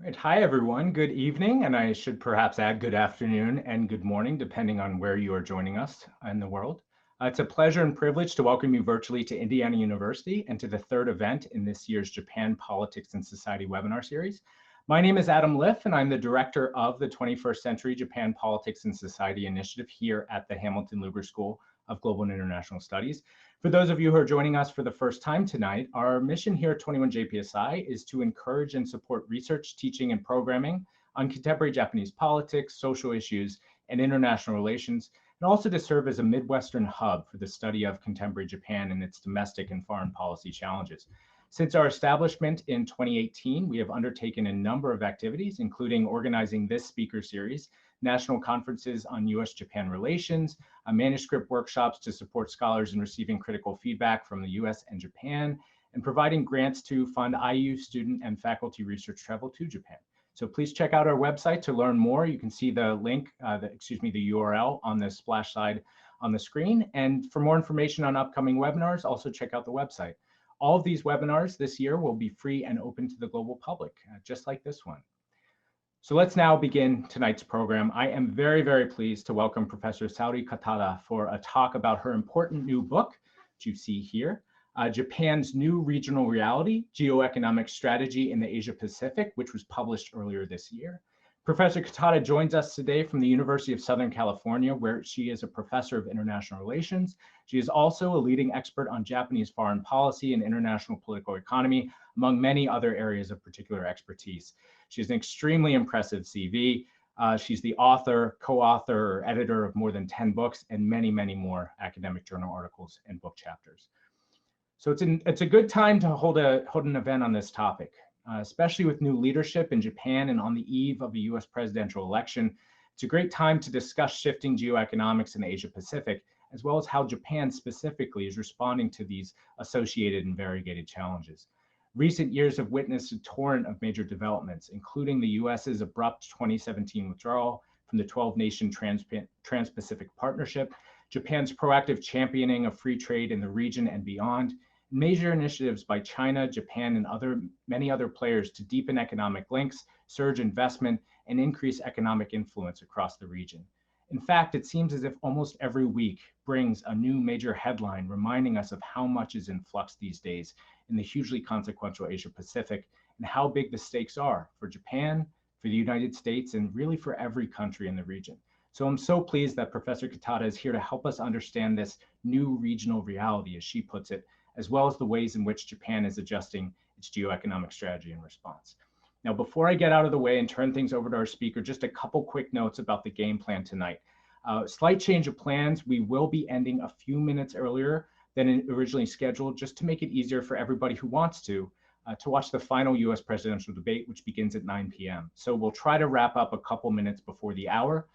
Right. Hi, everyone. Good evening, and I should perhaps add good afternoon and good morning, depending on where you are joining us in the world. It's a pleasure and privilege to welcome you virtually to Indiana University and to the third event in this year's Japan Politics and Society webinar series. My name is Adam Liff, and I'm the director of the 21st Century Japan Politics and Society Initiative here at the Hamilton Luber School of Global and International Studies. For those of you who are joining us for the first time tonight, our mission here at 21JPSI is to encourage and support research, teaching, and programming on contemporary Japanese politics, social issues, and international relations, and also to serve as a Midwestern hub for the study of contemporary Japan and its domestic and foreign policy challenges. Since our establishment in 2018, we have undertaken a number of activities, including organizing this speaker series, national conferences on US-Japan relations, manuscript workshops to support scholars in receiving critical feedback from the US and Japan, and providing grants to fund IU student and faculty research travel to Japan. So please check out our website to learn more. You can see the link, the URL on the splash side on the screen. And for more information on upcoming webinars, also check out the website. All of these webinars this year will be free and open to the global public, just like this one. So let's now begin tonight's program. I am very, very pleased to welcome Professor Saori Katada for a talk about her important new book, which you see here, Japan's New Regional Reality, Geoeconomic Strategy in the Asia Pacific, which was published earlier this year. Professor Katada joins us today from the University of Southern California, where she is a professor of international relations. She is also a leading expert on Japanese foreign policy and international political economy, among many other areas of particular expertise. She has an extremely impressive CV. She's the author, co-author, or editor of more than 10 books and many, many more academic journal articles and book chapters. So it's a good time to hold an event on this topic, especially with new leadership in Japan and on the eve of a US presidential election. It's a great time to discuss shifting geoeconomics in the Asia Pacific, as well as how Japan specifically is responding to these associated and variegated challenges. Recent years have witnessed a torrent of major developments, including the US's abrupt 2017 withdrawal from the 12-nation Trans-Pacific Partnership, Japan's proactive championing of free trade in the region and beyond, major initiatives by China, Japan, and many other players to deepen economic links, surge investment, and increase economic influence across the region. In fact, it seems as if almost every week brings a new major headline reminding us of how much is in flux these days in the hugely consequential Asia Pacific and how big the stakes are for Japan, for the United States, and really for every country in the region. So I'm so pleased that Professor Katada is here to help us understand this new regional reality, as she puts it, as well as the ways in which Japan is adjusting its geoeconomic strategy in response. Now, before I get out of the way and turn things over to our speaker, just a couple quick notes about the game plan tonight. Slight change of plans. We will be ending a few minutes earlier than originally scheduled, just to make it easier for everybody who wants to watch the final US presidential debate, which begins at 9 p.m. So we'll try to wrap up a couple minutes before the hour.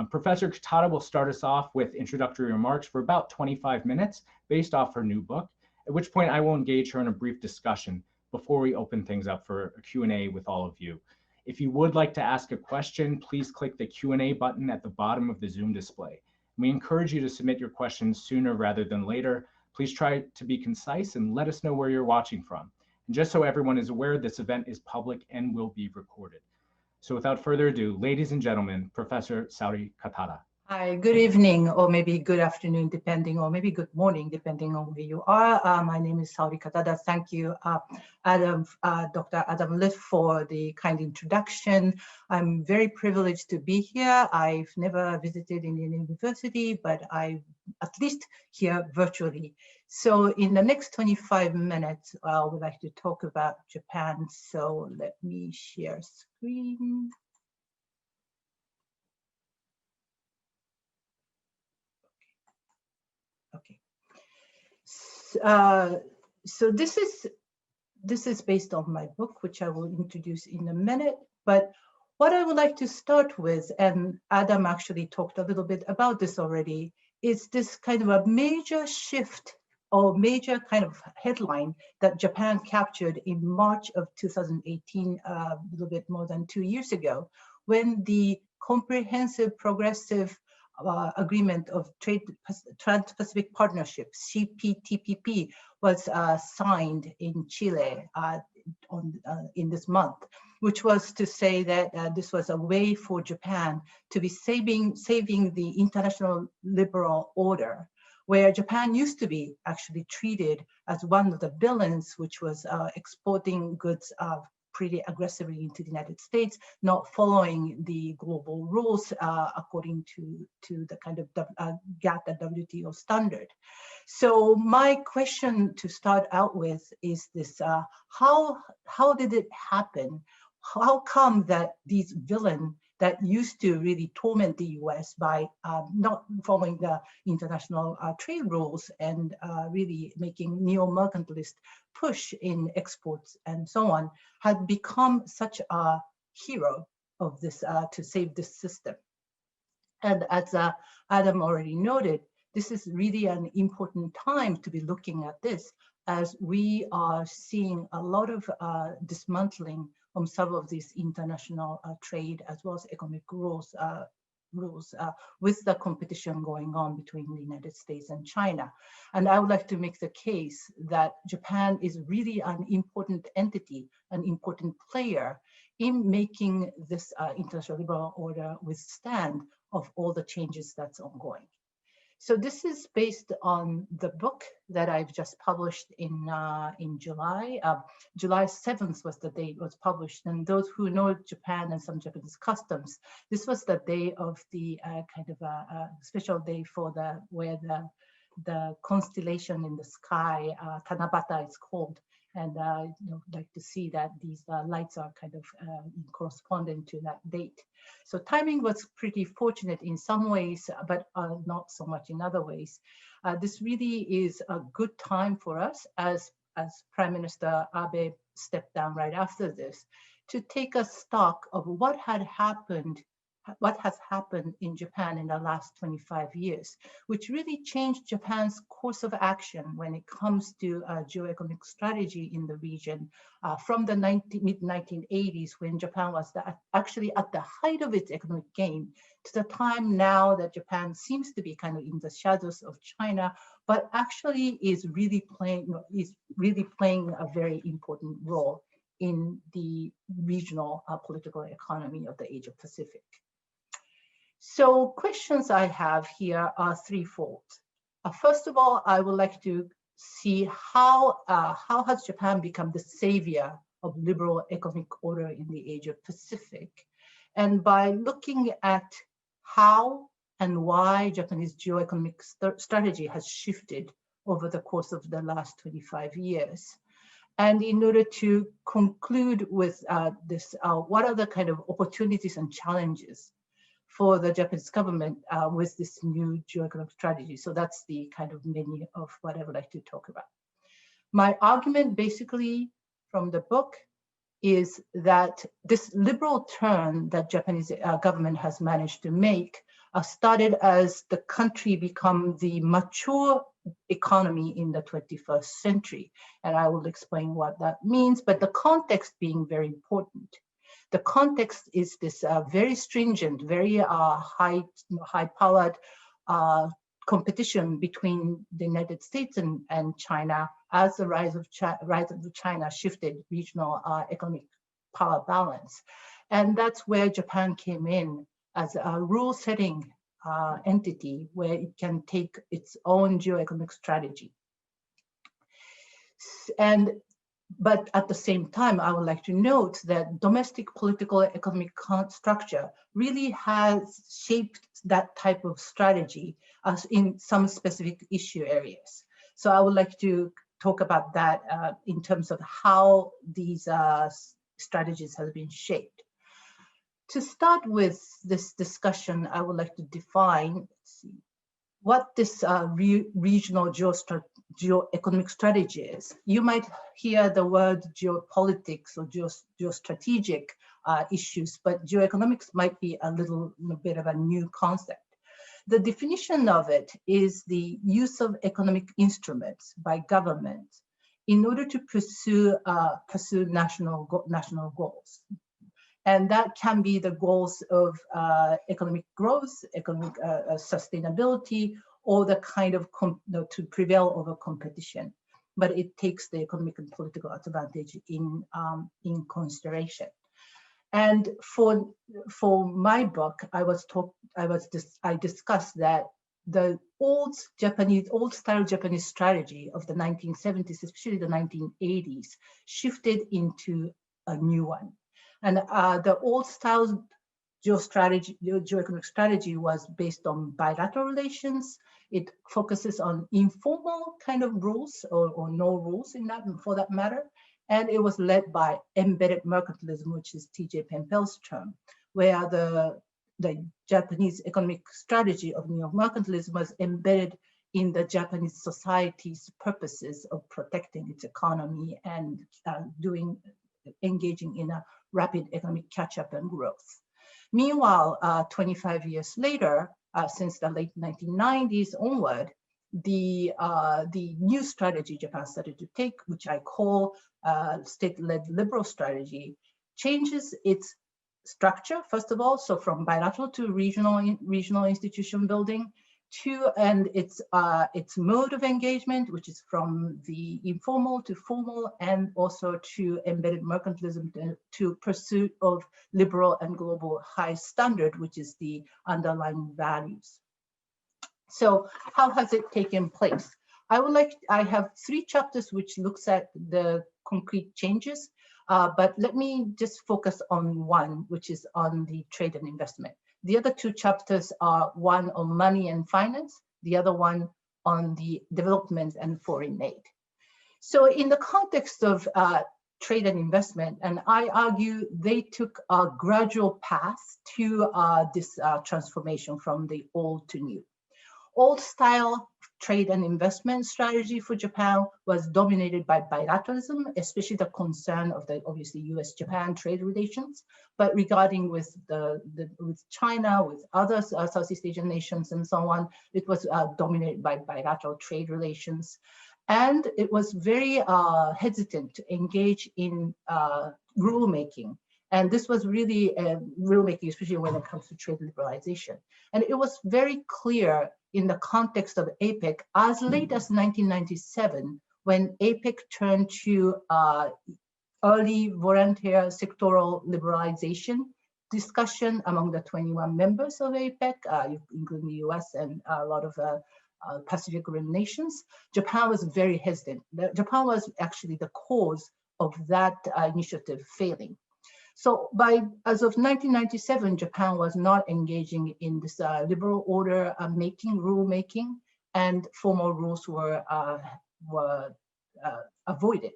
Professor Katada will start us off with introductory remarks for about 25 minutes based off her new book, at which point I will engage her in a brief discussion before we open things up for a Q&A with all of you. If you would like to ask a question, please click the Q&A button at the bottom of the Zoom display. We encourage you to submit your questions sooner rather than later. Please try to be concise and let us know where you're watching from. And just so everyone is aware, this event is public and will be recorded. So without further ado, ladies and gentlemen, Professor Saori Katada. Hi, good evening, or maybe good afternoon, depending, or maybe good morning, depending on where you are. My name is Saori Katada. Thank you, Dr. Adam Liff, for the kind introduction. I'm very privileged to be here. I've never visited Indiana University, but I'm at least here virtually. So in the next 25 minutes, I would like to talk about Japan. So let me share screen. Okay. So this is based on my book, which I will introduce in a minute. But what I would like to start with, and Adam actually talked a little bit about this already, is this kind of a major shift or major kind of headline that Japan captured in March of 2018, a little bit more than 2 years ago, when the Comprehensive Progressive Agreement of Trans-Pacific Partnership, CPTPP, was signed in Chile in this month. which was to say that this was a way for Japan to be saving the international liberal order, where Japan used to be actually treated as one of the villains, which was exporting goods pretty aggressively into the United States, not following the global rules according to the kind of GATT and WTO standard. So my question to start out with is this: how did it happen? How come that these villains that used to really torment the U.S. by not following the international trade rules and really making neo-mercantilist push in exports and so on, had become such a hero of this to save this system? And as Adam already noted, this is really an important time to be looking at this, as we are seeing a lot of dismantling on some of these international trade as well as economic rules with the competition going on between the United States and China. And I would like to make the case that Japan is really an important entity, an important player in making this international liberal order withstand of all the changes that's ongoing. So this is based on the book that I've just published in July. July 7th was the day it was published. And those who know Japan and some Japanese customs, this was the day of the kind of a special day for where the constellation in the sky, Tanabata is called. And like to see that these lights are kind of corresponding to that date. So timing was pretty fortunate in some ways, but not so much in other ways. This really is a good time for us as Prime Minister Abe stepped down right after this to take a stock of what has happened in Japan in the last 25 years, which really changed Japan's course of action when it comes to geoeconomic strategy in the region from the mid-1980s, when Japan was actually at the height of its economic game, to the time now that Japan seems to be kind of in the shadows of China, but actually is really playing a very important role in the regional political economy of the Asia Pacific. So questions I have here are threefold. First of all, I would like to see how has Japan become the savior of liberal economic order in the Asia Pacific? And by looking at how and why Japanese geoeconomic strategy has shifted over the course of the last 25 years. And in order to conclude with this, what are the kind of opportunities and challenges for the Japanese government with this new geoeconomic strategy? So that's the kind of menu of what I would like to talk about. My argument basically from the book is that this liberal turn that Japanese government has managed to make started as the country become the mature economy in the 21st century. And I will explain what that means, but the context being very important. The context is this very stringent, very high-powered competition between the United States and China as the rise of China shifted regional economic power balance. And that's where Japan came in as a rule-setting entity where it can take its own geoeconomic strategy. But at the same time, I would like to note that domestic political economic structure really has shaped that type of strategy as in some specific issue areas. So I would like to talk about that in terms of how these strategies have been shaped. To start with this discussion, I would like to define what this regional geoeconomic strategy is. You might hear the word geopolitics or geostrategic issues, but geoeconomics might be a little bit of a new concept. The definition of it is the use of economic instruments by government in order to pursue national goals. And that can be the goals of economic growth, economic sustainability, or the kind of to prevail over competition. But it takes the economic and political advantage in consideration. And for my book, I discussed that the old style Japanese strategy of the 1970s, especially the 1980s, shifted into a new one. And the old style geoeconomic strategy was based on bilateral relations. It focuses on informal kind of rules or no rules in that, for that matter. And it was led by embedded mercantilism, which is T.J. Penpel's term, where the Japanese economic strategy of neo-mercantilism was embedded in the Japanese society's purposes of protecting its economy and engaging in a rapid economic catch-up and growth. Meanwhile, 25 years later, since the late 1990s onward, the new strategy Japan started to take, which I call state-led liberal strategy, changes its structure, first of all, so from bilateral to regional institution building, and its mode of engagement, which is from the informal to formal, and also to embedded mercantilism to pursuit of liberal and global high standard, which is the underlying values. So how has it taken place? I have 3 chapters which looks at the concrete changes, but let me just focus on one, which is on the trade and investment. The other 2 chapters are one on money and finance, the other one on the development and foreign aid. So in the context of trade and investment, and I argue they took a gradual path to this transformation from the old to new. Old style trade and investment strategy for Japan was dominated by bilateralism, especially the concern of the obviously US-Japan trade relations, but regarding with China, with other Southeast Asian nations and so on, it was dominated by bilateral trade relations. And it was very hesitant to engage in rulemaking. And this was really rulemaking, especially when it comes to trade liberalization. And it was very clear in the context of APEC as late as 1997, when APEC turned to early volunteer sectoral liberalization discussion among the 21 members of APEC, including the US and a lot of Pacific Rim nations. Japan was very hesitant. Japan was actually the cause of that initiative failing. So as of 1997, Japan was not engaging in this liberal order rule making, and formal rules were avoided.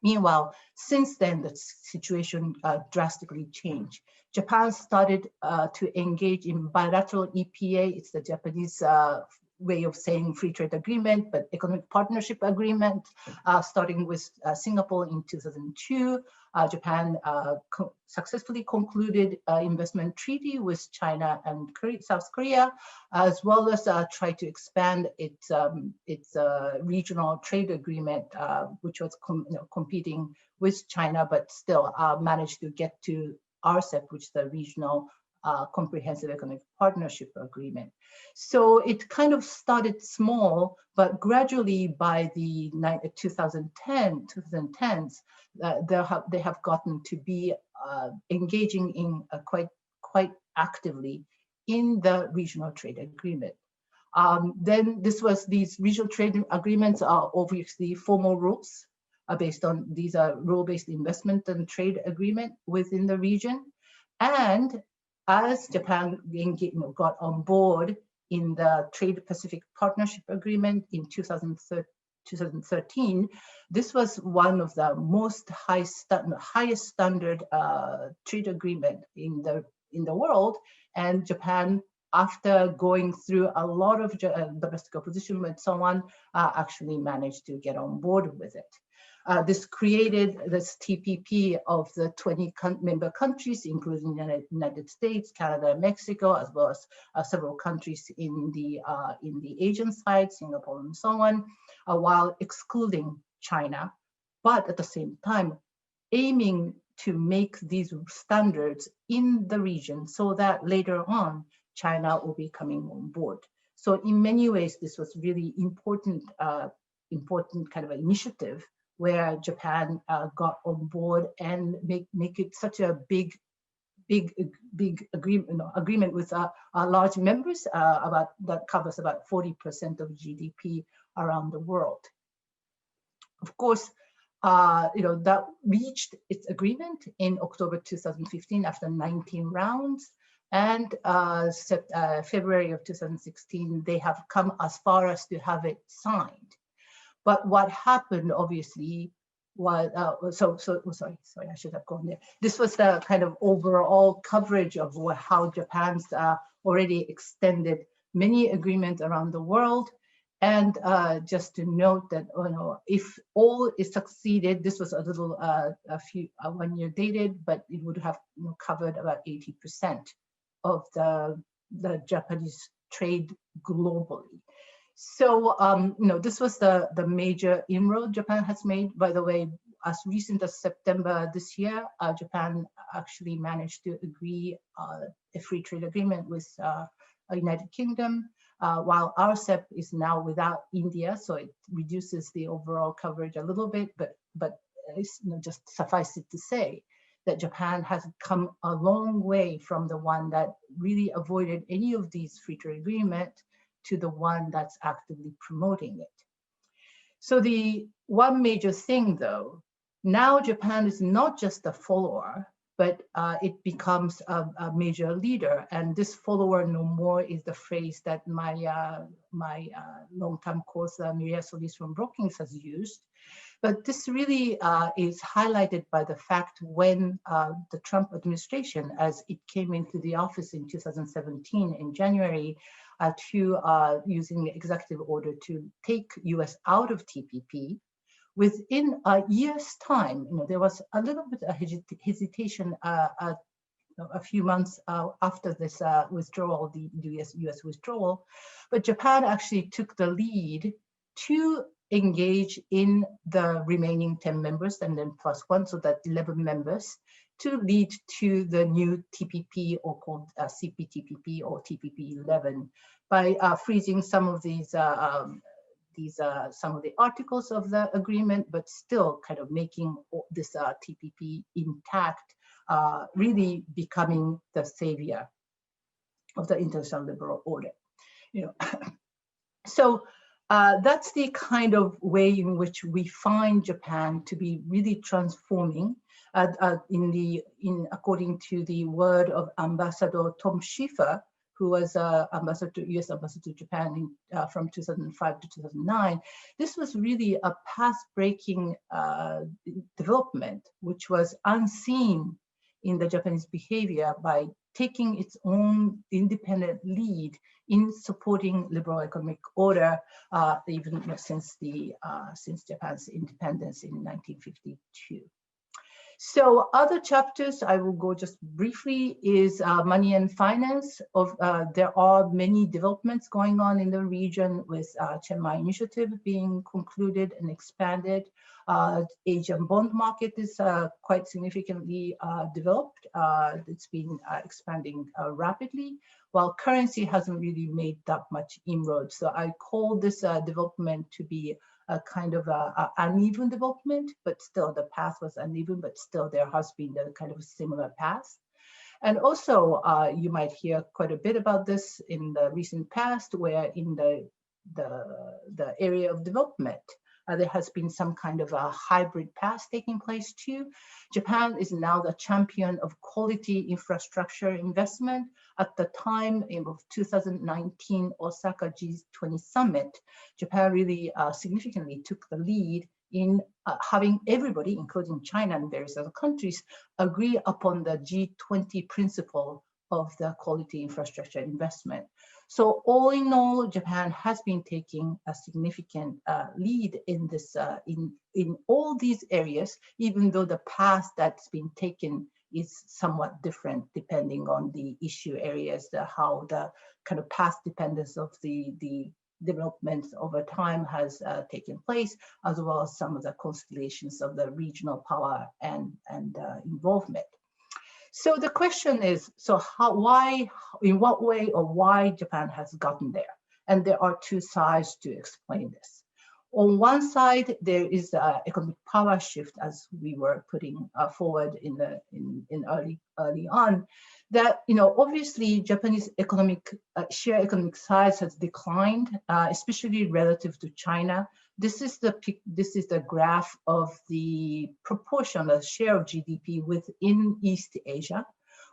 Meanwhile, since then, the situation drastically changed. Japan started to engage in bilateral EPA. It's the Japanese way of saying free trade agreement, but economic partnership agreement, starting with Singapore in 2002. Japan successfully concluded investment treaty with China and South Korea, as well as try to expand its regional trade agreement, which was competing with China, but still managed to get to RCEP, which is the regional comprehensive economic partnership agreement. So it kind of started small, but gradually by the 2010s, they have gotten to be engaging in quite actively in the regional trade agreement. Then these regional trade agreements are obviously formal rules based on, these are rule-based investment and trade agreement within the region. And as Japan got on board in the Trade Pacific Partnership Agreement in 2013, this was one of the most highest standard trade agreement in the world. And Japan, after going through a lot of domestic opposition and so on, actually managed to get on board with it. This created this TPP of the 20 member countries, including the United States, Canada, Mexico, as well as several countries in the Asian side, Singapore, and so on, while excluding China, but at the same time aiming to make these standards in the region so that later on China will be coming on board. So in many ways, this was really important kind of initiative where Japan got on board and make it such a big agreement with our large members that covers about 40% of GDP around the world. Of course, that reached its agreement in October 2015 after 19 rounds. And February of 2016, they have come as far as to have it signed. But what happened, obviously, was, sorry, I should have gone there. This was the kind of overall coverage of how Japan's already extended many agreements around the world. And just to note that, if all is succeeded, this was a little, 1 year dated, but it would have covered about 80% of the Japanese trade globally. So, this was the major inroad Japan has made. By the way, as recent as September this year, Japan actually managed to agree a free trade agreement with United Kingdom, while RCEP is now without India, so it reduces the overall coverage a little bit, but it's, just suffice it to say that Japan has come a long way from the one that really avoided any of these free trade agreements to the one that's actively promoting it. So the one major thing, though, now Japan is not just a follower, but it becomes a major leader. And this follower no more is the phrase that my long-term course, Mireya Solis from Brookings has used. But this really is highlighted by the fact when the Trump administration, as it came into the office in 2017 in January, using the executive order to take US out of TPP, within a year's time, there was a little bit of hesitation a few months after this withdrawal, the US withdrawal, but Japan actually took the lead to engage in the remaining 10 members and then plus one, so that 11 members, to lead to the new TPP, or called CPTPP or TPP 11, by freezing some of these some of the articles of the agreement, but still kind of making this TPP intact, really becoming the savior of the international liberal order. So that's the kind of way in which we find Japan to be really transforming. According to the word of Ambassador Tom Schiffer, who was US ambassador to Japan from 2005 to 2009, this was really a path-breaking development, which was unseen in the Japanese behavior, by taking its own independent lead in supporting liberal economic order, even since Japan's independence in 1952. So other chapters I will go just briefly is money and finance. There are many developments going on in the region, with Chiang Mai Initiative being concluded and expanded. Asian bond market is quite significantly developed. It's been expanding rapidly, while currency hasn't really made that much inroads. So I call this development to be a kind of uneven development, but still the path was uneven, but still there has been a kind of similar path. And also, you might hear quite a bit about this in the recent past, where in the area of development, there has been some kind of a hybrid path taking place too. Japan is now the champion of quality infrastructure investment. At the time of 2019 Osaka G20 summit, Japan really significantly took the lead in having everybody, including China and various other countries, agree upon the G20 principle of the quality infrastructure investment. So all in all, Japan has been taking a significant lead in this, in all these areas, even though the path that's been taken is somewhat different depending on the issue areas, how the kind of path dependence of the developments over time has taken place, as well as some of the constellations of the regional power and involvement. So the question is, so in what way or why Japan has gotten there? And there are two sides to explain this. On one side, there is economic power shift, as we were putting forward in early on, that obviously Japanese share economic size has declined, especially relative to China. This is the graph of the proportion, the share of GDP within East Asia,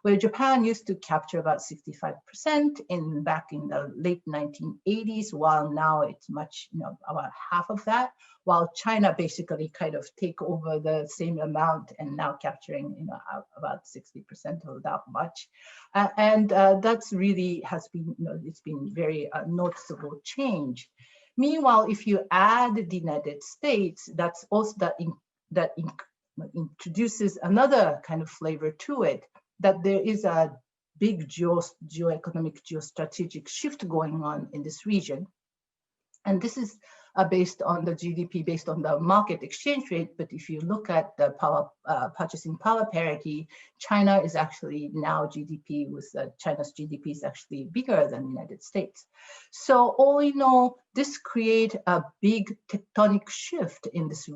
where Japan used to capture about 65% back in the late 1980s, while now it's much, about half of that, while China basically kind of take over the same amount and now capturing, about 60% of that much. And that's really has been, it's been very noticeable change. Meanwhile, if you add the United States, that's also that introduces another kind of flavor to it, that there is a big geoeconomic, geostrategic shift going on in this region. And this is based on the GDP, based on the market exchange rate. But if you look at the purchasing power parity, China is actually now GDP with China's GDP is actually bigger than the United States. So all in all, this creates a big tectonic shift in this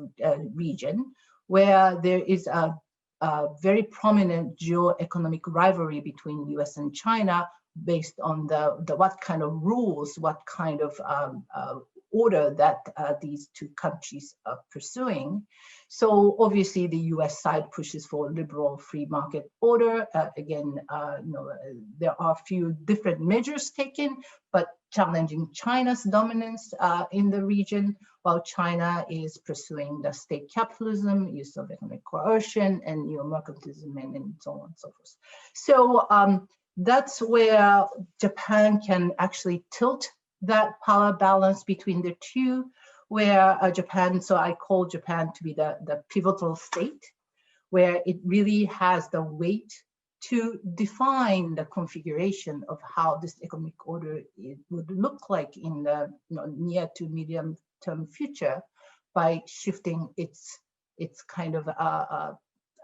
region, where there is a very prominent geoeconomic rivalry between US and China based on the what kind of rules, what kind of order that these two countries are pursuing. So obviously the US side pushes for liberal free market order. Again, there are a few different measures taken, but challenging China's dominance in the region, while China is pursuing the state capitalism, use of economic coercion, and mercantilism, and so on and so forth. So that's where Japan can actually tilt that power balance between the two, where Japan, so I call Japan to be the pivotal state, where it really has the weight to define the configuration of how this economic order would look like in the near to medium term future by shifting its kind of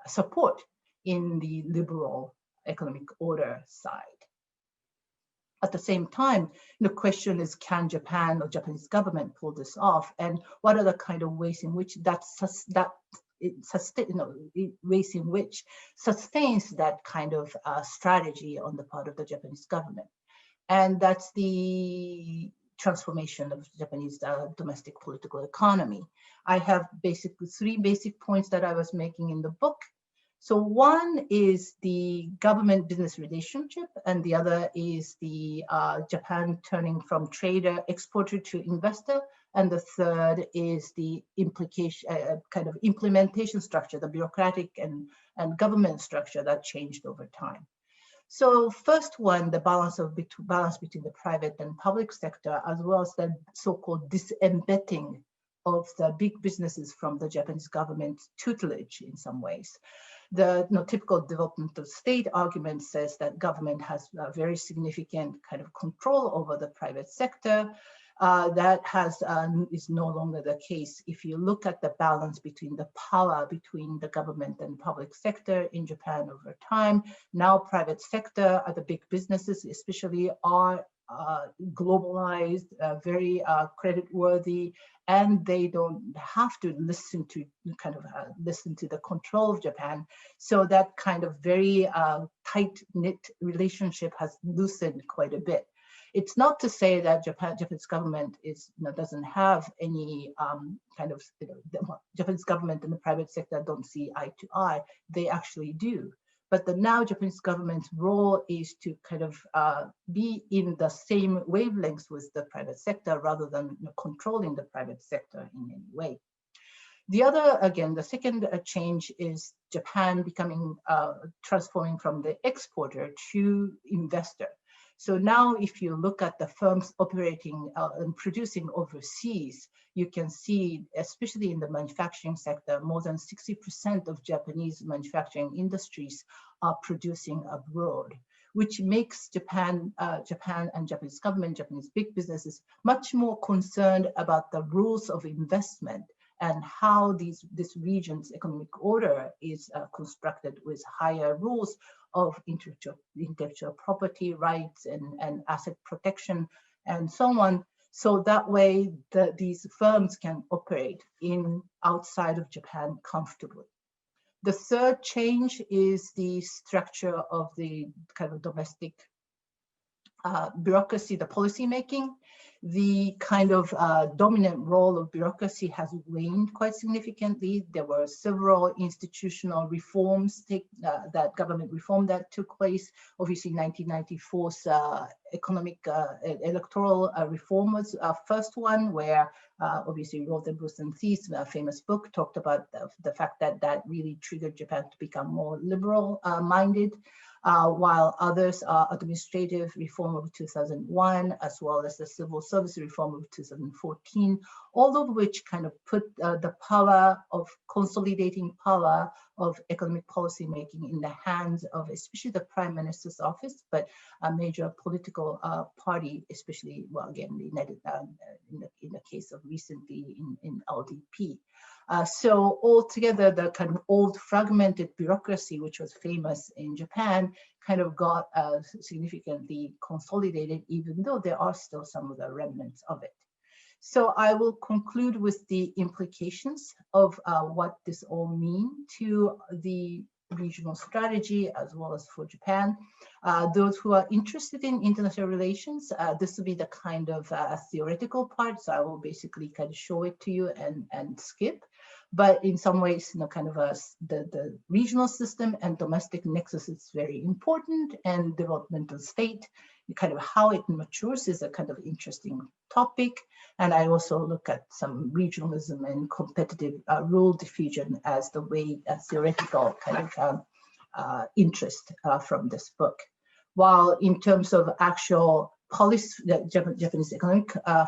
support in the liberal economic order side. At the same time, the question is, can Japan or Japanese government pull this off? And what are the kind of ways in which ways in which sustains that kind of strategy on the part of the Japanese government? And that's the transformation of Japanese domestic political economy. I have basically 3 basic points that I was making in the book. So one is the government-business relationship, and the other is the Japan turning from trader, exporter to investor, and the third is the kind of implementation structure, the bureaucratic and government structure that changed over time. So first one, the balance between the private and public sector, as well as the so-called disembedding of the big businesses from the Japanese government tutelage in some ways. The typical development of state argument says that government has a very significant kind of control over the private sector. That is no longer the case. If you look at the balance between the power between the government and public sector in Japan over time, now private sector, the big businesses especially, are globalized, very credit-worthy, and they don't have to listen to the control of Japan. So that kind of very tight-knit relationship has loosened quite a bit. It's not to say that Japanese government doesn't have any Japanese government and the private sector don't see eye to eye. They actually do. But the now Japanese government's role is to kind of be in the same wavelengths with the private sector rather than controlling the private sector in any way. The other, again, the second change is Japan transforming from the exporter to investor. So now if you look at the firms operating and producing overseas, you can see, especially in the manufacturing sector, more than 60% of Japanese manufacturing industries are producing abroad, which makes Japan and Japanese government, Japanese big businesses, much more concerned about the rules of investment and how this region's economic order is constructed with higher rules of intellectual property rights and asset protection and so on. So that way, these firms can operate outside of Japan comfortably. The third change is the structure of the kind of domestic bureaucracy, the policy making. The kind of dominant role of bureaucracy has waned quite significantly. There were several institutional reforms that government reform that took place. Obviously, 1994's electoral reform was first one, where obviously Rothenbuss and Thies, a famous book, talked about the fact that that really triggered Japan to become more liberal minded. While others are administrative reform of 2001, as well as the civil service reform of 2014, all of which kind of put the power of consolidating power of economic policy making in the hands of especially the Prime Minister's office, but a major political party, especially, well, again, the United, in the case of recently in LDP. So altogether, the kind of old fragmented bureaucracy, which was famous in Japan, kind of got significantly consolidated, even though there are still some of the remnants of it. So I will conclude with the implications of what this all means to the regional strategy as well as for Japan. Those who are interested in international relations, this will be the kind of theoretical part. So I will basically kind of show it to you and skip. But in some ways, kind of the regional system and domestic nexus is very important, and developmental state, kind of how it matures, is a kind of interesting topic. And I also look at some regionalism and competitive rule diffusion as the way theoretical kind of interest from this book. While in terms of actual policy, the Japanese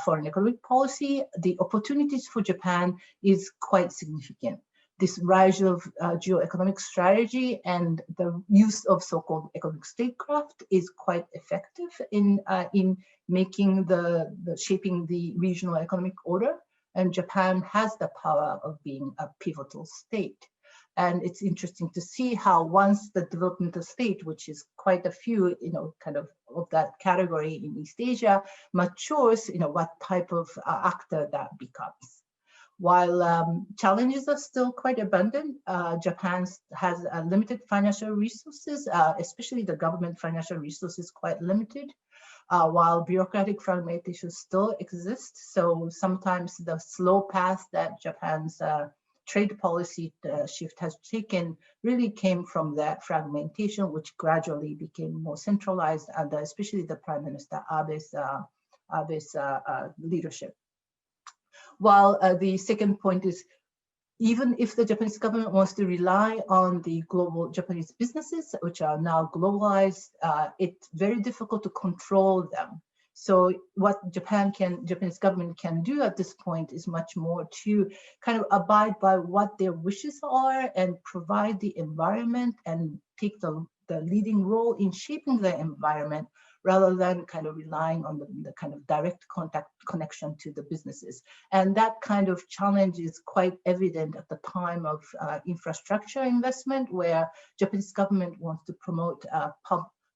foreign economic policy, the opportunities for Japan is quite significant. This rise of geoeconomic strategy and the use of so-called economic statecraft is quite effective in making shaping the regional economic order. And Japan has the power of being a pivotal state. And it's interesting to see how once the developmental state, which is quite a few, kind of that category in East Asia, matures, what type of actor that becomes. While challenges are still quite abundant, Japan has limited financial resources, especially the government financial resources quite limited, while bureaucratic fragmentation still exists. So sometimes the slow path that Japan's trade policy shift has taken really came from that fragmentation, which gradually became more centralized under especially the Prime Minister Abe's leadership. While the second point is, even if the Japanese government wants to rely on the global Japanese businesses, which are now globalized, it's very difficult to control them. So what Japanese government can do at this point is much more to kind of abide by what their wishes are and provide the environment and take the leading role in shaping the environment, rather than kind of relying on the kind of direct connection to the businesses. And that kind of challenge is quite evident at the time of infrastructure investment, where Japanese government wants to promote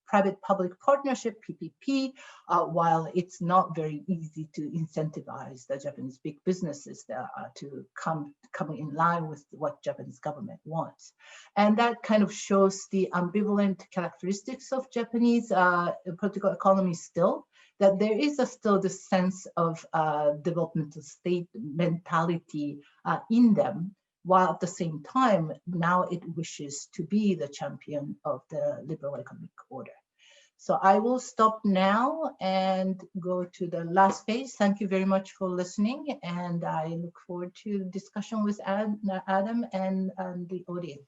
private-public partnership, PPP, while it's not very easy to incentivize the Japanese big businesses to come in line with what Japanese government wants. And that kind of shows the ambivalent characteristics of Japanese political economy still, that there is still this sense of developmental state mentality in them, while at the same time, now it wishes to be the champion of the liberal economic order. So I will stop now and go to the last page. Thank you very much for listening, and I look forward to discussion with Adam and the audience.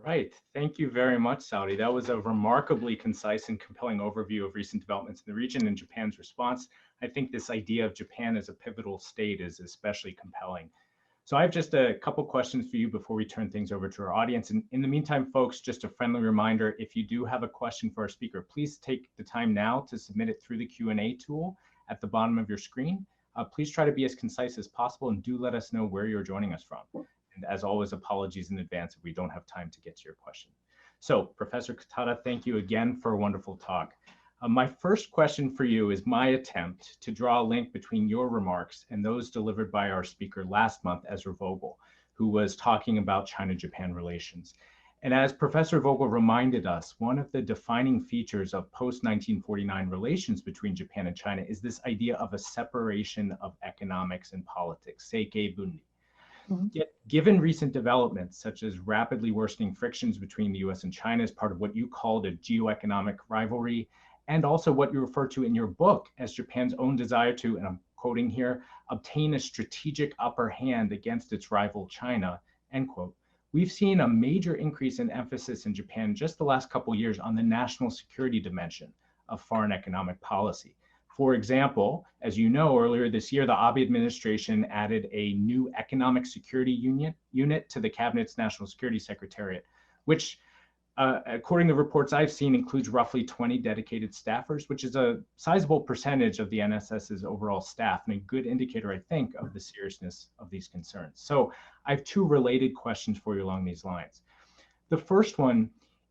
Right. Thank you very much, Saori. That was a remarkably concise and compelling overview of recent developments in the region and Japan's response. I think this idea of Japan as a pivotal state is especially compelling. So I have just a couple questions for you before we turn things over to our audience. And in the meantime, folks, just a friendly reminder, if you do have a question for our speaker, please take the time now to submit it through the Q&A tool at the bottom of your screen. Please try to be as concise as possible, and do let us know where you're joining us from. And as always, apologies in advance if we don't have time to get to your question. So Professor Katada, thank you again for a wonderful talk. My first question for you is my attempt to draw a link between your remarks and those delivered by our speaker last month, Ezra Vogel, who was talking about China-Japan relations. And as Professor Vogel reminded us, one of the defining features of post-1949 relations between Japan and China is this idea of a separation of economics and politics, seikei bunri. Yet, given recent developments, such as rapidly worsening frictions between the US and China as part of what you called a geoeconomic rivalry, and also what you refer to in your book as Japan's own desire to, and I'm quoting here, obtain a strategic upper hand against its rival China, end quote, we've seen a major increase in emphasis in Japan just the last couple of years on the national security dimension of foreign economic policy. For example, as you know, earlier this year, the Abe administration added a new economic security unit to the cabinet's national security secretariat, which, according to reports I've seen, includes roughly 20 dedicated staffers, which is a sizable percentage of the NSS's overall staff and a good indicator, I think, of the seriousness of these concerns. So I have two related questions for you along these lines. The first one,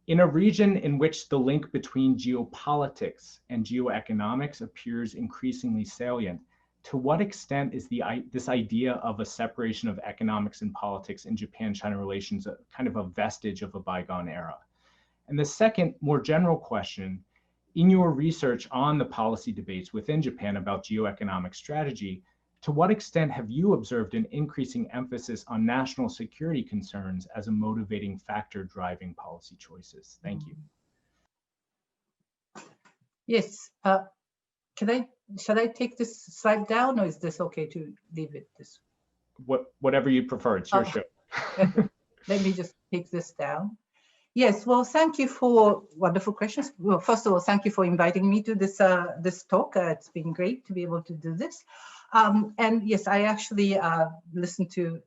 in a region in which the link between geopolitics and geoeconomics appears increasingly salient, to what extent is this idea of a separation of economics and politics in Japan-China relations a kind of a vestige of a bygone era? And the second, more general question, in your research on the policy debates within Japan about geoeconomic strategy, to what extent have you observed an increasing emphasis on national security concerns as a motivating factor driving policy choices? Thank you. Yes. Should I take this slide down, or is this okay to leave it this? Whatever you prefer, it's your show. Let me just take this down. Yes, well, thank you for wonderful questions. Well, first of all, thank you for inviting me to this this talk. It's been great to be able to do this. And yes, I actually listened to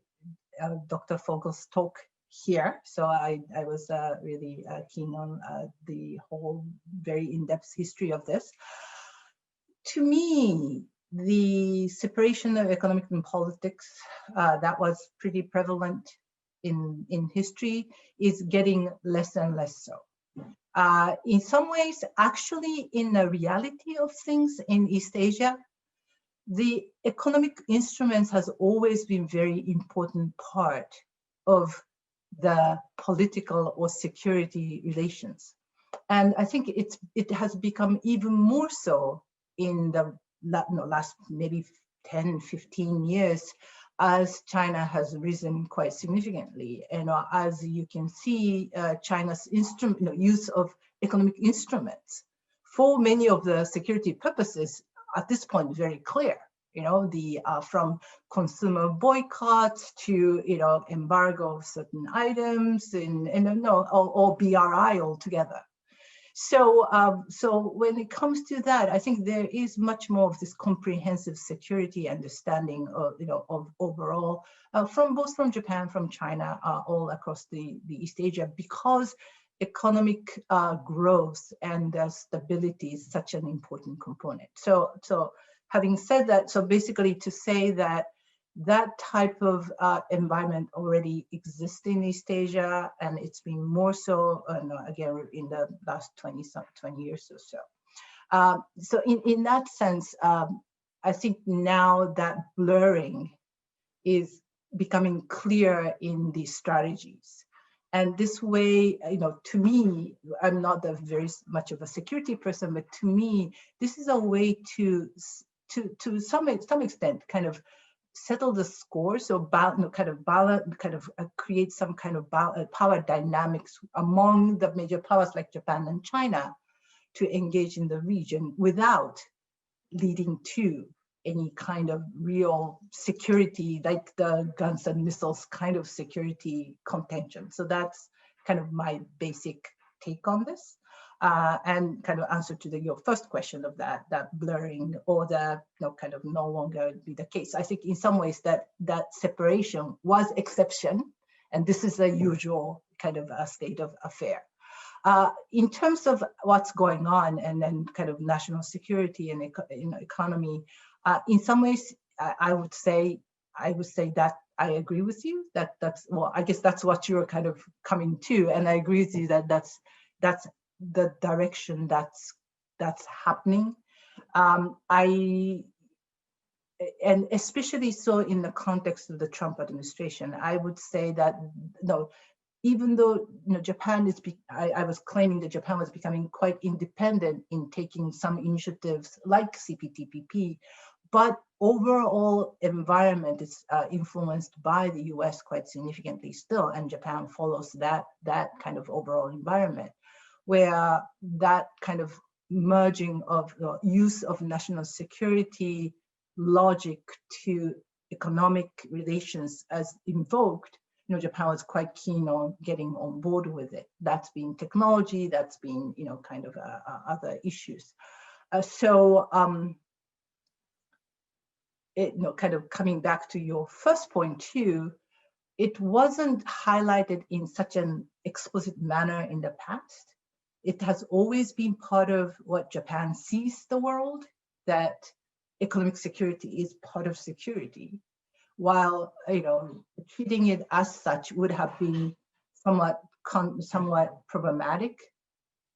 Dr. Vogel's talk here. So I was really keen on the whole very in-depth history of this. To me, the separation of economic and politics that was pretty prevalent in history is getting less and less so. In some ways, actually, in the reality of things in East Asia, the economic instruments has always been very important part of the political or security relations. And I think it has become even more so in the last maybe 10, 15 years as China has risen quite significantly. And as you can see, China's use of economic instruments for many of the security purposes at this point very clear. From consumer boycotts to embargo of certain items or BRI altogether. So when it comes to that, I think there is much more of this comprehensive security understanding of overall both from Japan, from China, all across the East Asia, because economic growth and stability is such an important component. So having said that, so basically to say that that type of environment already exists in East Asia, and it's been more so, again, in the last 20 years or so. So in that sense, I think now that blurring is becoming clear in these strategies. And this way, to me, I'm not very much of a security person, but to me, this is a way to some extent kind of settle the score, so create some kind of power dynamics among the major powers like Japan and China to engage in the region without leading to any kind of real security, like the guns and missiles kind of security contention. So that's kind of my basic take on this. And kind of answer to your first question of that blurring or the kind of no longer be the case. I think in some ways that separation was exception, and this is a usual kind of a state of affair. In terms of what's going on and then kind of national security and economy, in some ways, I would say that I agree with you that's well, I guess that's what you're kind of coming to, and I agree with you that that's the direction that's that's happening. And especially so in the context of the Trump administration, I would say that even though Japan is, I was claiming that Japan was becoming quite independent in taking some initiatives like CPTPP, but overall environment is influenced by the US quite significantly still, and Japan follows that kind of overall environment, where that kind of merging of the use of national security logic to economic relations as invoked, Japan was quite keen on getting on board with it. That's been technology, that's been, kind of other issues. Kind of coming back to your first point too, it wasn't highlighted in such an explicit manner in the past. It has always been part of what Japan sees the world, that economic security is part of security, while treating it as such would have been somewhat problematic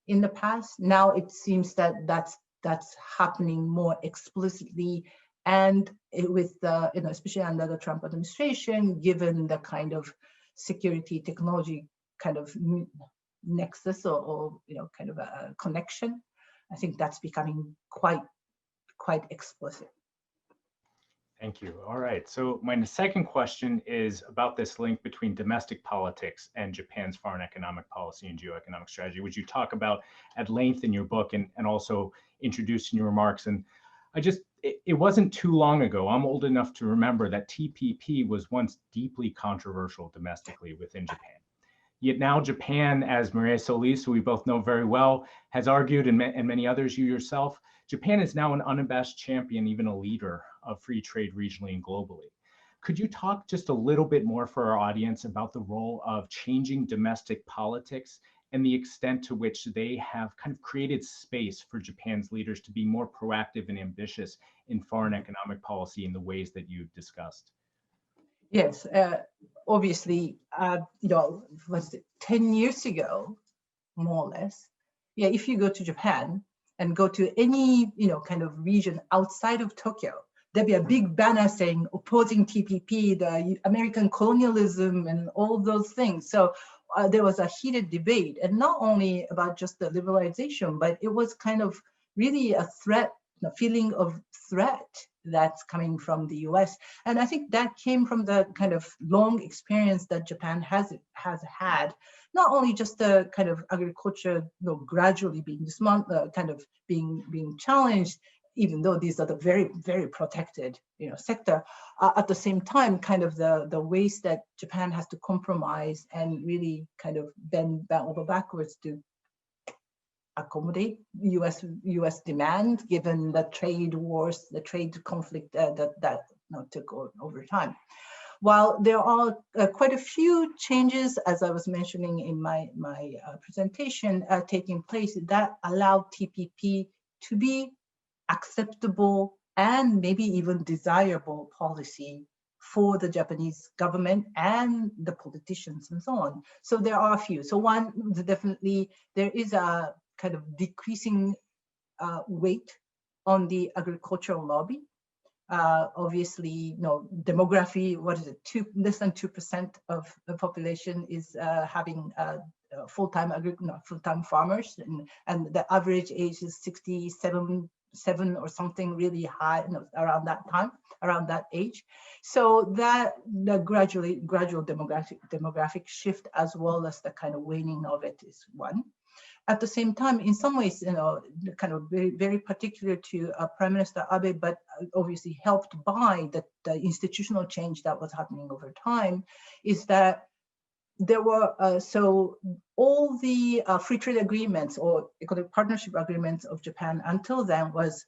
in the past. Now it seems that that's happening more explicitly, and with the especially under the Trump administration, given the kind of security technology kind of nexus or kind of a connection, I think that's becoming quite explicit. Thank you. All right. So my second question is about this link between domestic politics and Japan's foreign economic policy and geoeconomic strategy, which you talk about at length in your book and also introduced in your remarks. And it wasn't too long ago, I'm old enough to remember that TPP was once deeply controversial domestically within Japan. Yet now Japan, as Maria Solis, who we both know very well, has argued, and many others, you yourself, Japan is now an unabashed champion, even a leader of free trade regionally and globally. Could you talk just a little bit more for our audience about the role of changing domestic politics and the extent to which they have kind of created space for Japan's leaders to be more proactive and ambitious in foreign economic policy in the ways that you discussed? Yes, obviously, was it 10 years ago, more or less? Yeah, if you go to Japan and go to any, kind of region outside of Tokyo, there'd be a big banner saying opposing TPP, the American colonialism, and all those things. So there was a heated debate, and not only about just the liberalization, but it was kind of really a threat, a feeling of threat that's coming from the US. And I think that came from the kind of long experience that Japan has had, not only just the kind of agriculture gradually being kind of being challenged, even though these are the very, very protected sector, at the same time, kind of the ways that Japan has to compromise and really kind of bend over backwards to accommodate U.S. demand, given the trade wars, the trade conflict that took over time. While there are quite a few changes, as I was mentioning in my presentation, taking place that allowed TPP to be acceptable and maybe even desirable policy for the Japanese government and the politicians and so on. So there are a few. So one, definitely there is a kind of decreasing weight on the agricultural lobby. Obviously, demography, less than 2% of the population is having full-time farmers, and the average age is 67 or something really high, around that age. So that the gradual demographic shift, as well as the kind of waning of it, is one. At the same time, in some ways, kind of very, very particular to Prime Minister Abe, but obviously helped by the institutional change that was happening over time, is that there were, so all the free trade agreements or economic partnership agreements of Japan until then was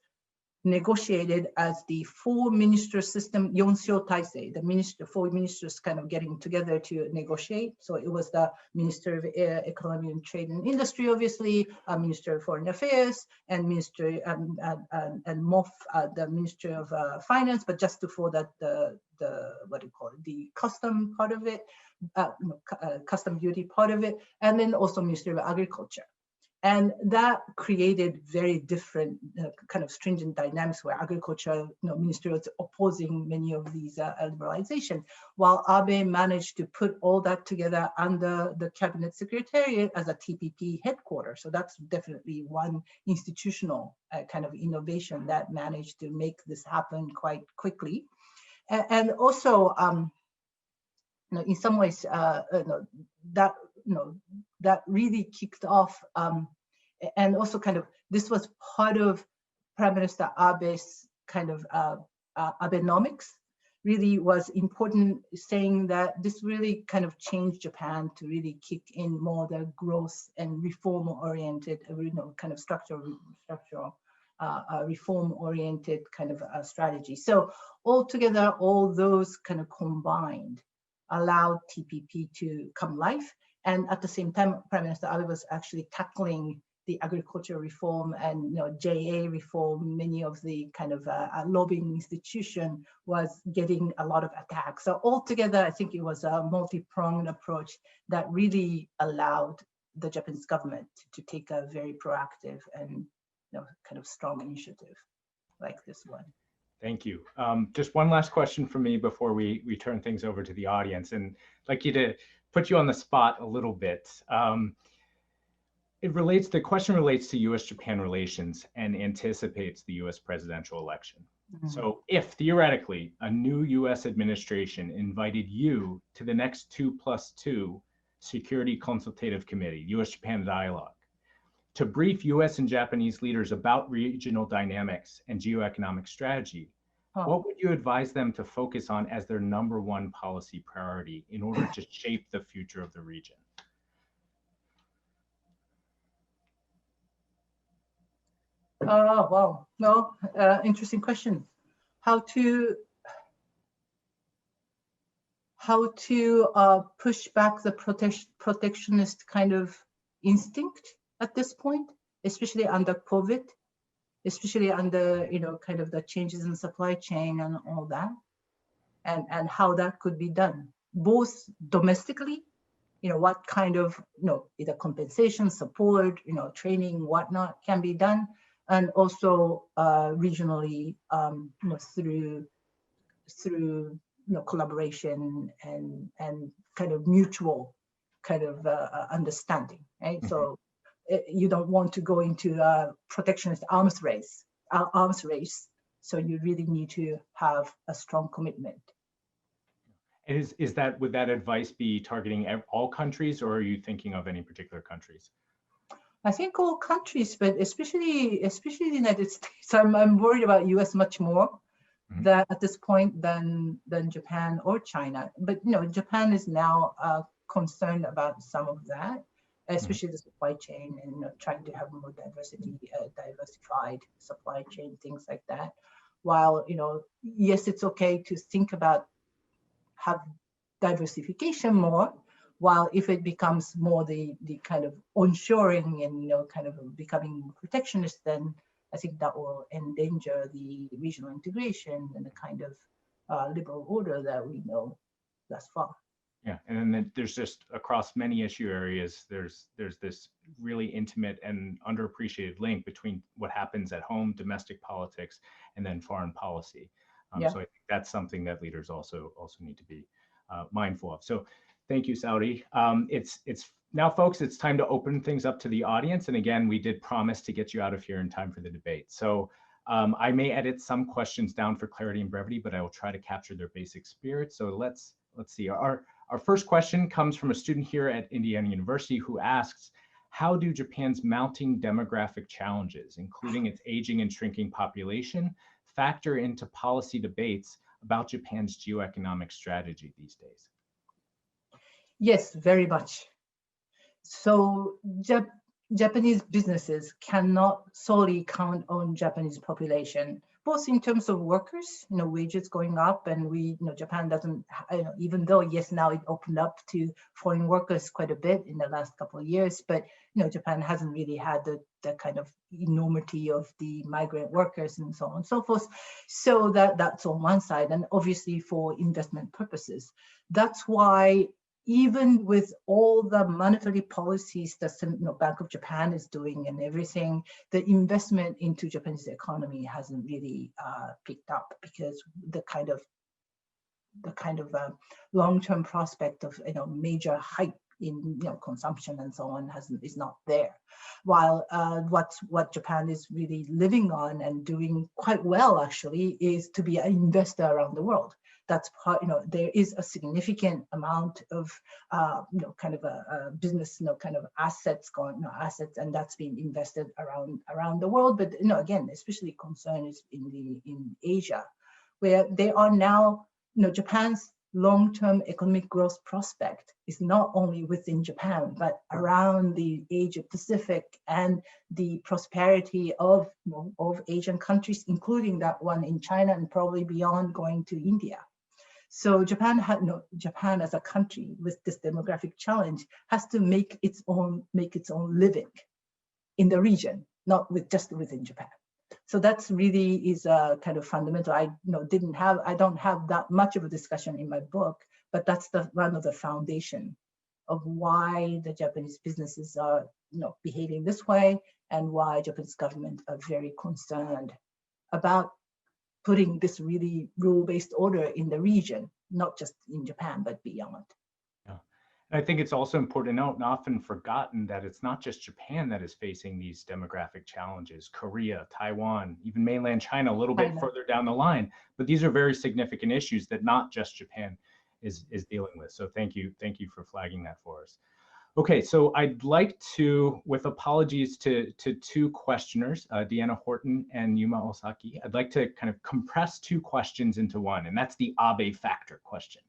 negotiated as the four-minister system, Yonsho Taisei, the four ministers kind of getting together to negotiate. So it was the Minister of Economy and Trade and Industry, obviously, Minister of Foreign Affairs, and Minister and MOF, the Minister of Finance, but just before that, the what do you call it, the custom part of it, custom duty part of it, and then also Ministry of Agriculture. And that created very different kind of stringent dynamics where agriculture ministry was opposing many of these liberalization, while Abe managed to put all that together under the cabinet secretariat as a TPP headquarters. So that's definitely one institutional kind of innovation that managed to make this happen quite quickly. And also, in some ways, that that really kicked off, and also kind of this was part of Prime Minister Abe's kind of Abenomics. Really was important, saying that this really kind of changed Japan to really kick in more the growth and reform-oriented, kind of structural reform-oriented kind of strategy. So altogether, all those kind of combined allowed TPP to come life. And at the same time, Prime Minister Abe was actually tackling the agricultural reform and JA reform. Many of the kind of lobbying institution was getting a lot of attacks. So altogether, I think it was a multi-pronged approach that really allowed the Japanese government to take a very proactive and kind of strong initiative like this one. Thank you. Just one last question from me before we turn things over to the audience, and I'd like you to put you on the spot a little bit. The question relates to US-Japan relations and anticipates the US presidential election. Mm-hmm. So if theoretically a new US administration invited you to the next 2+2 Security Consultative Committee, US-Japan Dialogue, to brief US and Japanese leaders about regional dynamics and geoeconomic strategy, what would you advise them to focus on as their #1 policy priority in order to shape the future of the region? Wow, no, interesting question. How to push back the protectionist kind of instinct at this point, especially under COVID, especially under kind of the changes in supply chain and all that, and how that could be done, both domestically, what kind of either compensation, support, training, whatnot can be done, and also regionally through collaboration and kind of mutual kind of understanding, right? Mm-hmm. So you don't want to go into a protectionist arms race. So you really need to have a strong commitment. And would that advice be targeting all countries, or are you thinking of any particular countries? I think all countries, but especially the United States. I'm worried about US much more that at this point than Japan or China. But Japan is now concerned about some of that, especially the supply chain and trying to have more diversified supply chain, things like that. While yes, it's okay to think about have diversification more. While if it becomes more the kind of onshoring and kind of becoming protectionist, then I think that will endanger the regional integration and the kind of liberal order that we know thus far. Yeah, and then there's just across many issue areas, there's this really intimate and underappreciated link between what happens at home, domestic politics, and then foreign policy. So I think that's something that leaders also need to be mindful of. So thank you, Saori. It's now, folks, it's time to open things up to the audience. And again, we did promise to get you out of here in time for the debate. So I may edit some questions down for clarity and brevity, but I will try to capture their basic spirit. So let's see. Our first question comes from a student here at Indiana University who asks, how do Japan's mounting demographic challenges, including its aging and shrinking population, factor into policy debates about Japan's geoeconomic strategy these days? Yes, very much. So Japanese businesses cannot solely count on Japanese population, both in terms of workers, wages going up, and Japan doesn't, even though yes, now it opened up to foreign workers quite a bit in the last couple of years, but Japan hasn't really had the kind of enormity of the migrant workers and so on and so forth. So that's on one side, and obviously for investment purposes. That's why even with all the monetary policies that Bank of Japan is doing and everything, the investment into Japanese economy hasn't really picked up, because the kind of long-term prospect of major hype in consumption and so on is not there. While what Japan is really living on and doing quite well actually is to be an investor around the world. That's part, there is a significant amount of kind of a business kind of assets and that's being invested around the world. But again, especially concern is in Asia, where they are now, Japan's long-term economic growth prospect is not only within Japan, but around the Asia Pacific and the prosperity of Asian countries, including that one in China and probably beyond, going to India. So Japan as a country with this demographic challenge has to make its own living in the region, not just within Japan. So that's really is a kind of fundamental. I don't have that much of a discussion in my book, but that's one of the foundation of why the Japanese businesses are behaving this way, and why Japanese government are very concerned about putting this really rule-based order in the region, not just in Japan, but beyond. Yeah. And I think it's also important to note, and often forgotten, that it's not just Japan that is facing these demographic challenges. Korea, Taiwan, even mainland China, a little bit further down the line. But these are very significant issues that not just Japan is dealing with. So thank you for flagging that for us. Okay, so I'd like to, with apologies to two questioners, Deanna Horton and Yuma Osaki, I'd like to kind of compress two questions into one, and that's the Abe factor question.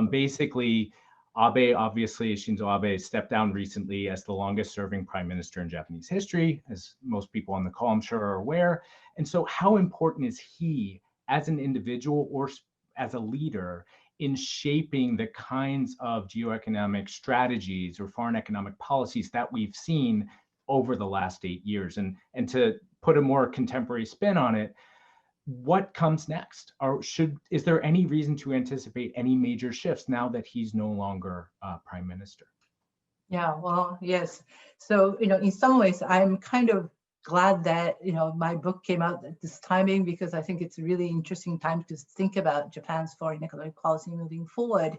Basically, Abe, obviously, Shinzo Abe stepped down recently as the longest serving prime minister in Japanese history, as most people on the call, I'm sure, are aware. And so how important is he as an individual or as a leader in shaping the kinds of geoeconomic strategies or foreign economic policies that we've seen over the last 8 years? And to put a more contemporary spin on it, what comes next? Is there any reason to anticipate any major shifts now that he's no longer prime minister? Yeah, well, yes. So, in some ways, I'm kind of glad that, my book came out at this timing, because I think it's a really interesting time to think about Japan's foreign economic policy moving forward.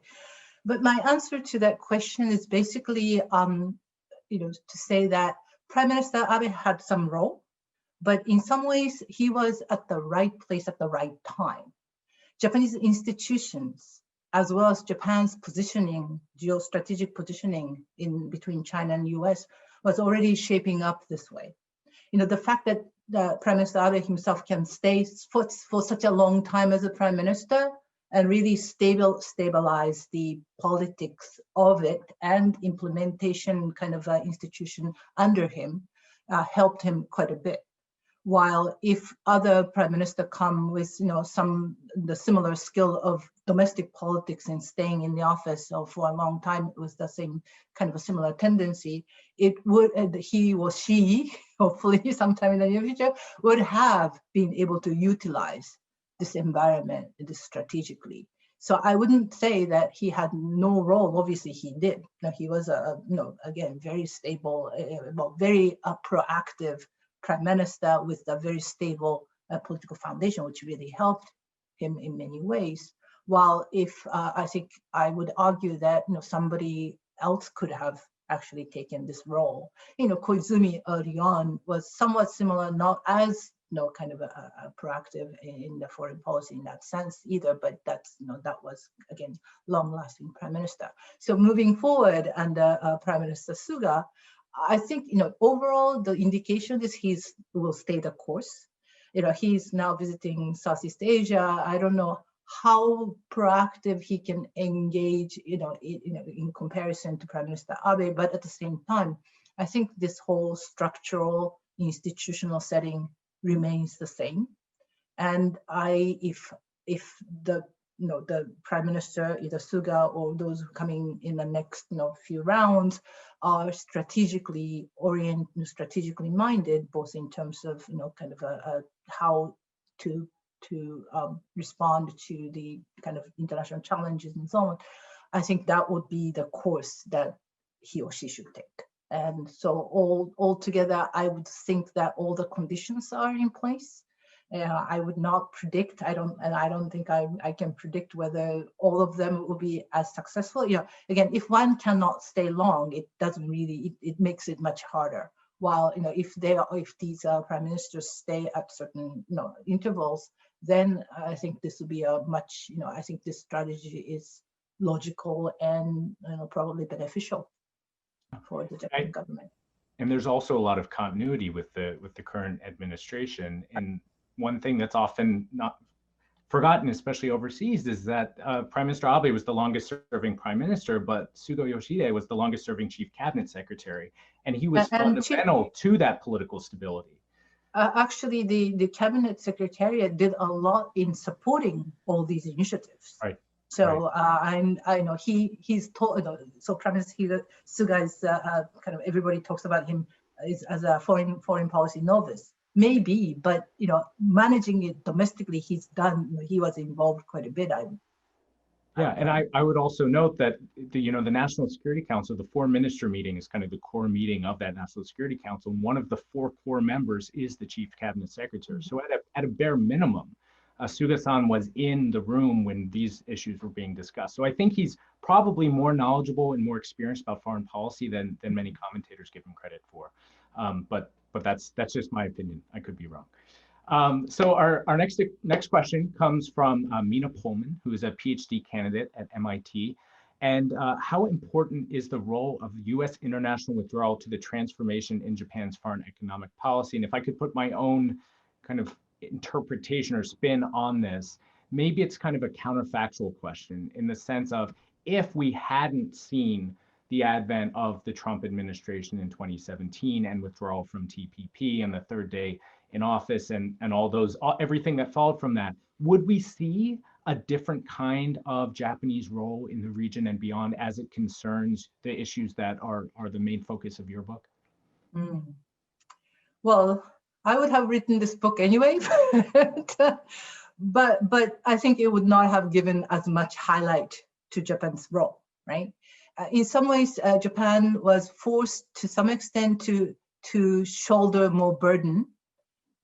But my answer to that question is basically, to say that Prime Minister Abe had some role, but in some ways he was at the right place at the right time. Japanese institutions, as well as Japan's positioning, geostrategic positioning in between China and US, was already shaping up this way. The fact that Prime Minister Abe himself can stay for such a long time as a prime minister and really stabilize the politics of it and implementation kind of institution under him helped him quite a bit. While if other prime minister come with the similar skill of domestic politics and staying in the office for a long time with the same kind of a similar tendency, it would, he or she, hopefully sometime in the near future, would have been able to utilize this environment strategically. So I wouldn't say that he had no role. Obviously he did. He was again, very stable, very proactive prime minister with a very stable political foundation, which really helped him in many ways. While if I think I would argue that somebody else could have actually taken this role. Koizumi early on was somewhat similar, not as kind of a proactive in the foreign policy in that sense either, but that's that was again long-lasting prime minister. So moving forward under Prime Minister Suga, I think, overall, the indication is he will stay the course. He's now visiting Southeast Asia. I don't know how proactive he can engage, in comparison to Prime Minister Abe, but at the same time, I think this whole structural institutional setting remains the same. And if the prime minister, either Suga or those coming in the next few rounds, are strategically oriented, strategically minded, both in terms of kind of how to respond to the kind of international challenges and so on. I think that would be the course that he or she should take. And so all together, I would think that all the conditions are in place. I would not predict. I don't think I can predict whether all of them will be as successful. Again, if one cannot stay long, it doesn't really. It makes it much harder. While if these prime ministers stay at certain intervals, then I think this will be a much. I think this strategy is logical and probably beneficial for the Japanese government. And there's also a lot of continuity with the current administration. And one thing that's often not forgotten, especially overseas, is that Prime Minister Abe was the longest serving prime minister, but Sugo Yoshide was the longest serving chief cabinet secretary. And he was fundamental to that political stability. Actually, the cabinet secretariat did a lot in supporting all these initiatives. Right. So I know he's told. So Prime Minister Suga is kind of, everybody talks about him as a foreign policy novice. Maybe, but managing it domestically, he's done. He was involved quite a bit. And I would also note that the National Security Council, the 4-minister meeting, is kind of the core meeting of that National Security Council. And one of the 4 core members is the chief cabinet secretary. So at a bare minimum, Suga-san was in the room when these issues were being discussed. So I think he's probably more knowledgeable and more experienced about foreign policy than many commentators give him credit for. But that's just my opinion. I could be wrong. So our next question comes from Mina Pullman, who is a PhD candidate at MIT. And how important is the role of U.S. international withdrawal to the transformation in Japan's foreign economic policy? And if I could put my own kind of interpretation or spin on this, maybe it's kind of a counterfactual question in the sense of, if we hadn't seen the advent of the Trump administration in 2017 and withdrawal from TPP and the third day in office and everything that followed from that, would we see a different kind of Japanese role in the region and beyond as it concerns the issues that are the main focus of your book? Well, I would have written this book anyway, but I think it would not have given as much highlight to Japan's role, right? In some ways, Japan was forced to some extent to shoulder more burden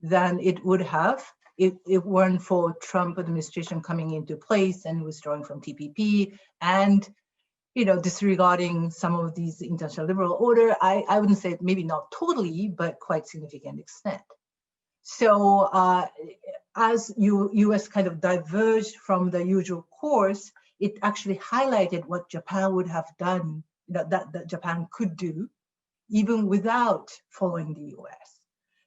than it would have if it weren't for Trump administration coming into place and withdrawing from TPP and disregarding some of these international liberal order. I wouldn't say maybe not totally, but quite significant extent. So as U.S. kind of diverged from the usual course, it actually highlighted what Japan would have done, that Japan could do, even without following the U.S.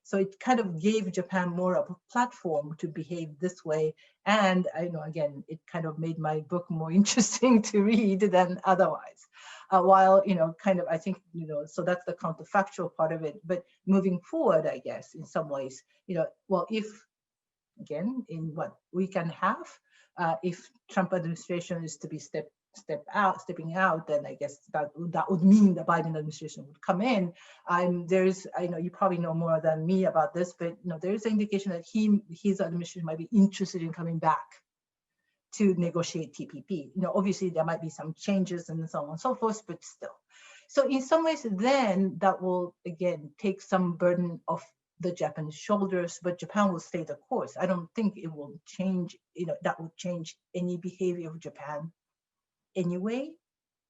So it kind of gave Japan more of a platform to behave this way. And again, it kind of made my book more interesting to read than otherwise. While, kind of, I think, so that's the counterfactual part of it. But moving forward, I guess, in some ways, well, if, again, in what we can have, if Trump administration is to be stepping out, then I guess that would mean the Biden administration would come in. You probably know more than me about this, but there's an indication that his administration might be interested in coming back to negotiate TPP. Obviously there might be some changes and so on and so forth, but still. So in some ways, then that will again take some burden off the Japanese shoulders, but Japan will stay the course. I don't think it will change. That will change any behavior of Japan anyway,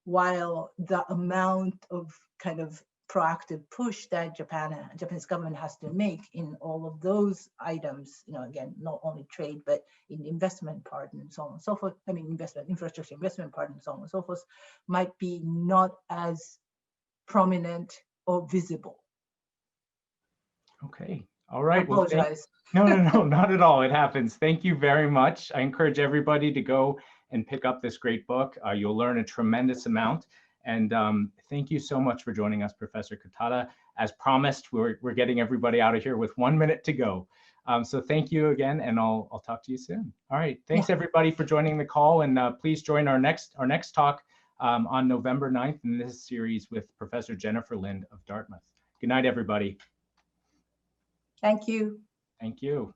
while the amount of kind of proactive push that Japanese government has to make in all of those items, again, not only trade, but in the investment part and so on and so forth. I mean, infrastructure investment part and so on and so forth, might be not as prominent or visible. Okay. All right. I apologize. No, not at all. It happens. Thank you very much. I encourage everybody to go and pick up this great book. You'll learn a tremendous amount. And thank you so much for joining us, Professor Katada. As promised, we're getting everybody out of here with 1 minute to go. So thank you again, and I'll talk to you soon. All right. Thanks everybody for joining the call, and please join our next talk on November 9th in this series with Professor Jennifer Lind of Dartmouth. Good night, everybody. Thank you. Thank you.